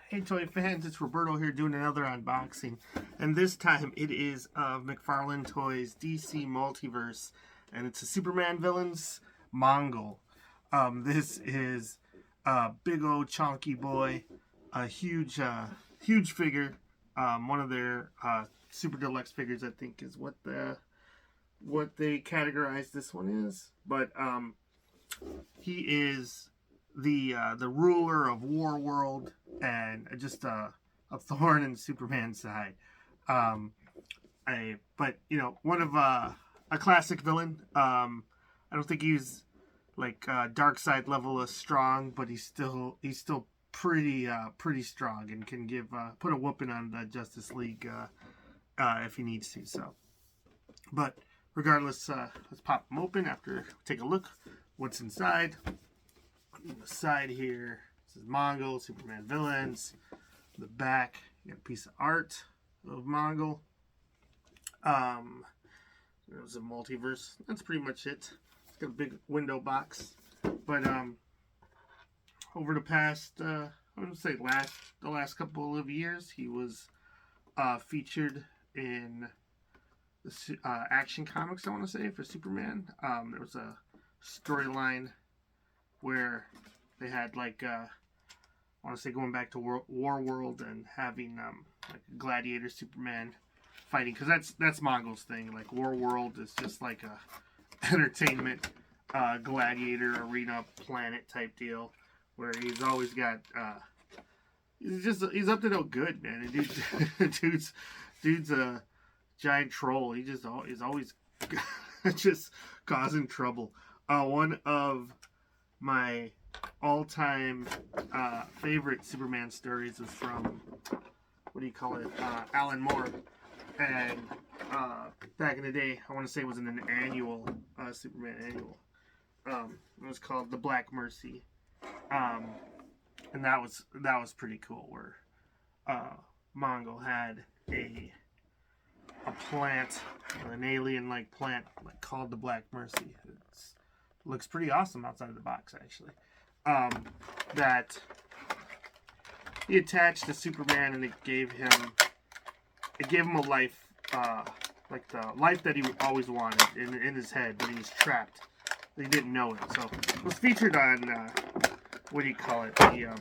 Hey toy fans, it's Roberto here doing another unboxing, and this time it is of McFarlane Toys DC Multiverse, and it's a Superman Villains Mongul. This is a big old chunky boy, a huge figure. One of their super deluxe figures, I think, is what they categorize this one is. But he is the ruler of War World and just a thorn in Superman's side. But you know, one of a classic villain. I don't think he's like dark side level of strong, but he's still pretty strong and can put a whooping on the Justice League if he needs to. So, but regardless, let's pop him open after take a look what's inside. On the side here, this is Mongul, Superman Villains. The back, you got a piece of art of Mongul. There's a multiverse. That's pretty much it. It's got a big window box. But over the past, I would say the last couple of years, he was featured in the Action Comics, I want to say, for Superman. There was a storyline where they had like I want to say going back to War World and having like a gladiator Superman fighting, because that's Mongul's thing. Like War World is just like a entertainment gladiator arena planet type deal where he's always got he's up to no good, man. Dude's a giant troll. He's always just causing trouble. One of my all-time favorite Superman stories was from, what do you call it, Alan Moore. And back in the day, I want to say it was in an annual, Superman annual. It was called The Black Mercy. And that was pretty cool, where Mongul had a plant, an alien-like plant, like called the Black Mercy. Looks pretty awesome outside of the box, actually. That he attached to Superman, and it gave him a life, like the life that he always wanted in his head, but he was trapped. He didn't know it. So it was featured on what do you call it? The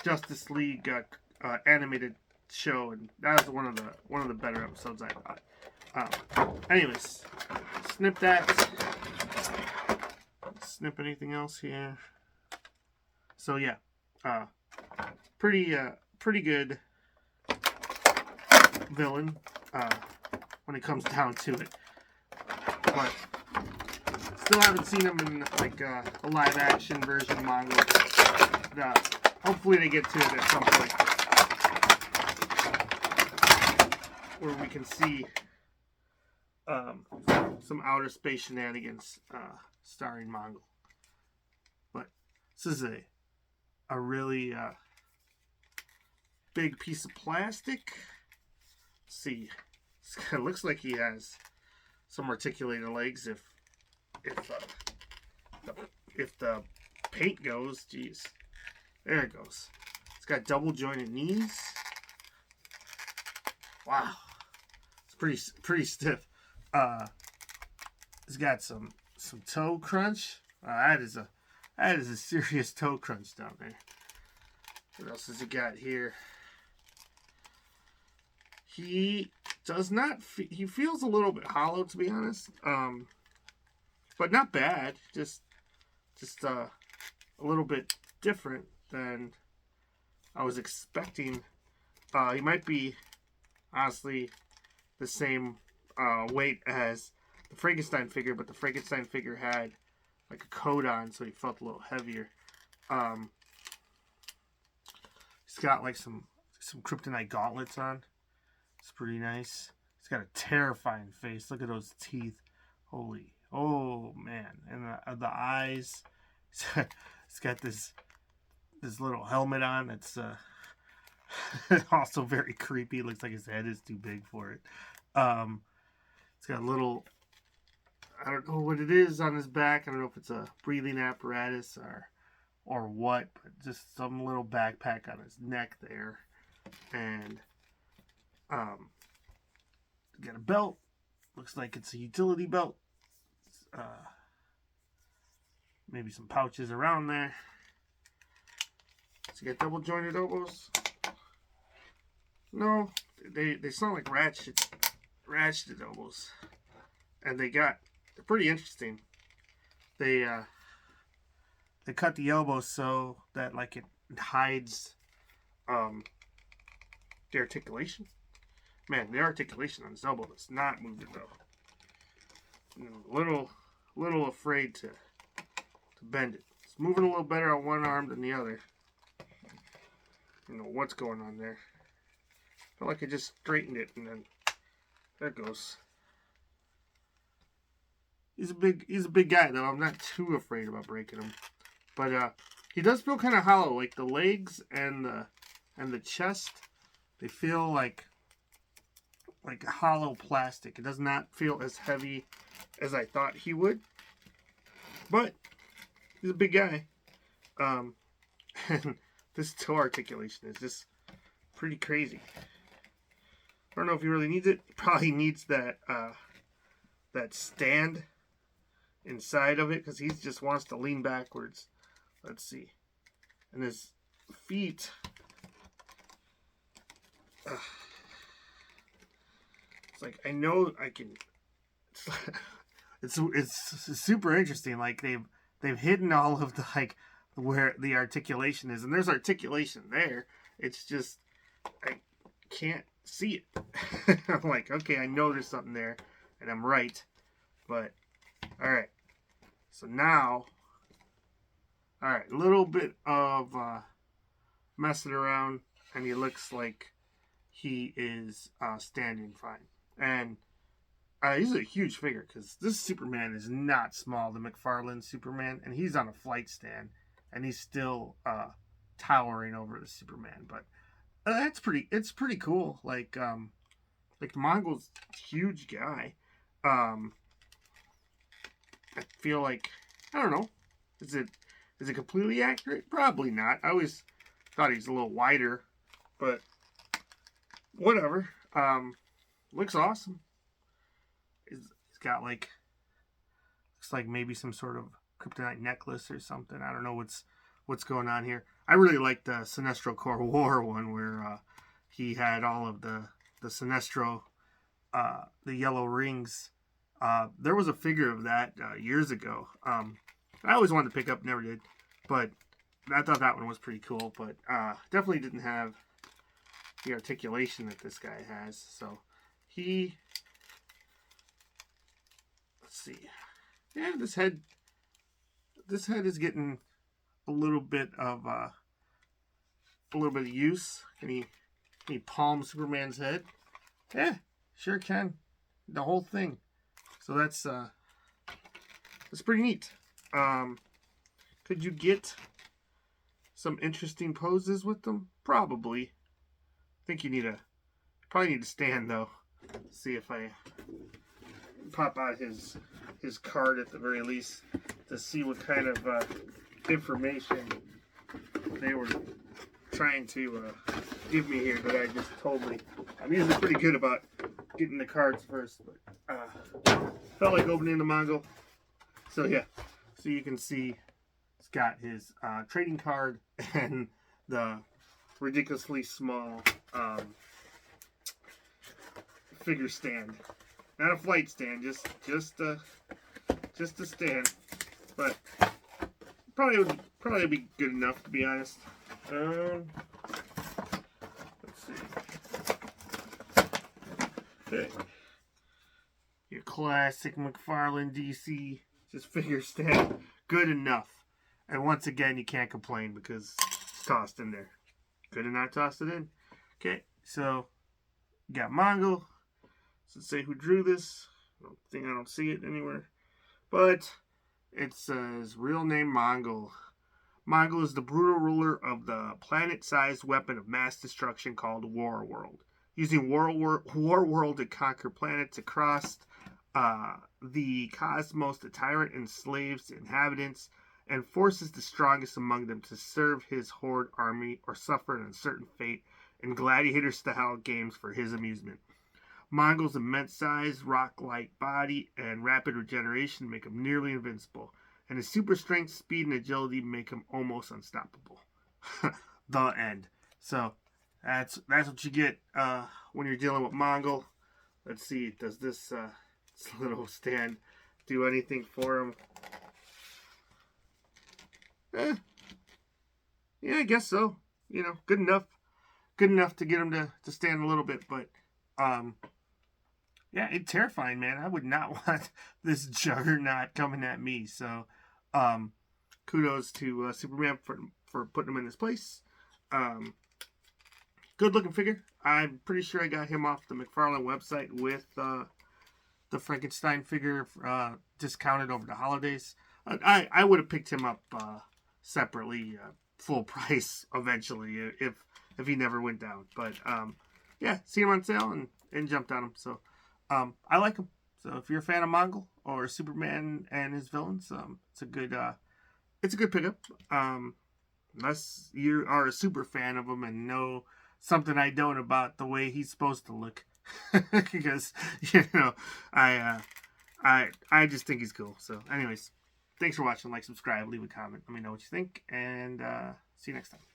Justice League animated show, and that was one of the better episodes I thought. Anyways, snip that. Snip anything else here. So yeah, pretty good villain when it comes down to it. But still haven't seen him in like a live action version of Mongul. Hopefully they get to it at some point where we can see some outer space shenanigans starring Mongul. But this is a really big piece of plastic. Let's see, it looks like he has some articulated legs if the paint goes. Geez, there it goes. It's got double jointed knees. Wow, it's pretty stiff. It's got some toe crunch. That is a serious toe crunch down there. What else has he got here? He does not. He feels a little bit hollow, to be honest. But not bad. Just a little bit different than I was expecting. He might be honestly the same weight as the Frankenstein figure, but the Frankenstein figure had like a coat on, so he felt a little heavier. He's got like some kryptonite gauntlets on. It's pretty nice. He's got a terrifying face. Look at those teeth. Holy, oh man! And the eyes. He's got this little helmet on. It's also very creepy. Looks like his head is too big for it. It's got a little, I don't know what it is on his back. I don't know if it's a breathing apparatus or or what, but just some little backpack on his neck there. And got a belt. Looks like it's a utility belt. Maybe some pouches around there. So you got double jointed elbows. No, they sound like ratcheted elbows. And they're pretty interesting. They cut the elbows so that like it hides the articulation. Man, the articulation on his elbow is not moving though. Little afraid to bend it. It's moving a little better on one arm than the other. You know what's going on there. I feel like I just straightened it and then there it goes. He's a big guy though. I'm not too afraid about breaking him. But he does feel kind of hollow, like the legs and the chest. They feel like hollow plastic. It does not feel as heavy as I thought he would. But he's a big guy. And this toe articulation is just pretty crazy. I don't know if he really needs it. He probably needs that stand inside of it because he just wants to lean backwards. Let's see. And his feet. It's like I know I can. It's super interesting. Like they've hidden all of the like where the articulation is, and there's articulation there. It's just I can't see it. I'm like, okay, I know there's something there, and I'm right. But all right. So now, all right, a little bit of messing around, and he looks like he is standing fine. And he's a huge figure because this Superman is not small, the McFarlane Superman, and he's on a flight stand, and he's still towering over the Superman. But it's pretty cool. Like Mongul's huge guy. I feel like, I don't know, is it completely accurate? Probably not. I always thought he's a little wider, but whatever. Looks awesome. He's got like, looks like maybe some sort of kryptonite necklace or something. I don't know what's going on here. I really like the Sinestro Corps War one where he had all of the Sinestro, the yellow rings. There was a figure of that years ago. I always wanted to pick up, never did, but I thought that one was pretty cool. But definitely didn't have the articulation that this guy has. So let's see, yeah, this head is getting a little bit of use. Can he palm Superman's head? Yeah, sure can. The whole thing. So that's pretty neat. Could you get some interesting poses with them? Probably. I think you probably need to stand though. See if I pop out his card at the very least to see what kind of information they were trying to give me here that I just told me. I'm usually pretty good about getting the cards first, but felt like opening the Mongul. So yeah, so you can see it's got his trading card and the ridiculously small figure stand. Not a flight stand, just a stand. But probably would be good enough, to be honest. Let's see. Okay. Your classic McFarlane DC, just figure stand, good enough. And once again, you can't complain because it's tossed in there. Could have not tossed it in. Okay, so you got Mongul. Does it say who drew this? I don't see it anywhere. But it says real name Mongul. Mongul is the brutal ruler of the planet-sized weapon of mass destruction called War World. Using War World to conquer planets across the cosmos, the tyrant enslaves the inhabitants and forces the strongest among them to serve his horde army or suffer an uncertain fate in gladiator-style games for his amusement. Mongul's immense size, rock-like body, and rapid regeneration make him nearly invincible, and his super strength, speed, and agility make him almost unstoppable. The end. So that's what you get when you're dealing with Mongul. Let's see, does this little stand do anything for him? Yeah, I guess so. You know, good enough to get him to stand a little bit, but yeah, it's terrifying, man. I would not want this juggernaut coming at me. So, kudos to Superman for putting him in his place. Good looking figure. I'm pretty sure I got him off the McFarlane website with the Frankenstein figure discounted over the holidays. I would have picked him up separately, full price eventually if he never went down. But yeah, seen him on sale and jumped on him. So I like him. So if you're a fan of Mongul or Superman and his villains, it's a good pickup. Unless you are a super fan of him and know something I don't about the way he's supposed to look, because I just think he's cool. So anyways, thanks for watching. Like, subscribe, leave a comment, let me know what you think, and see you next time.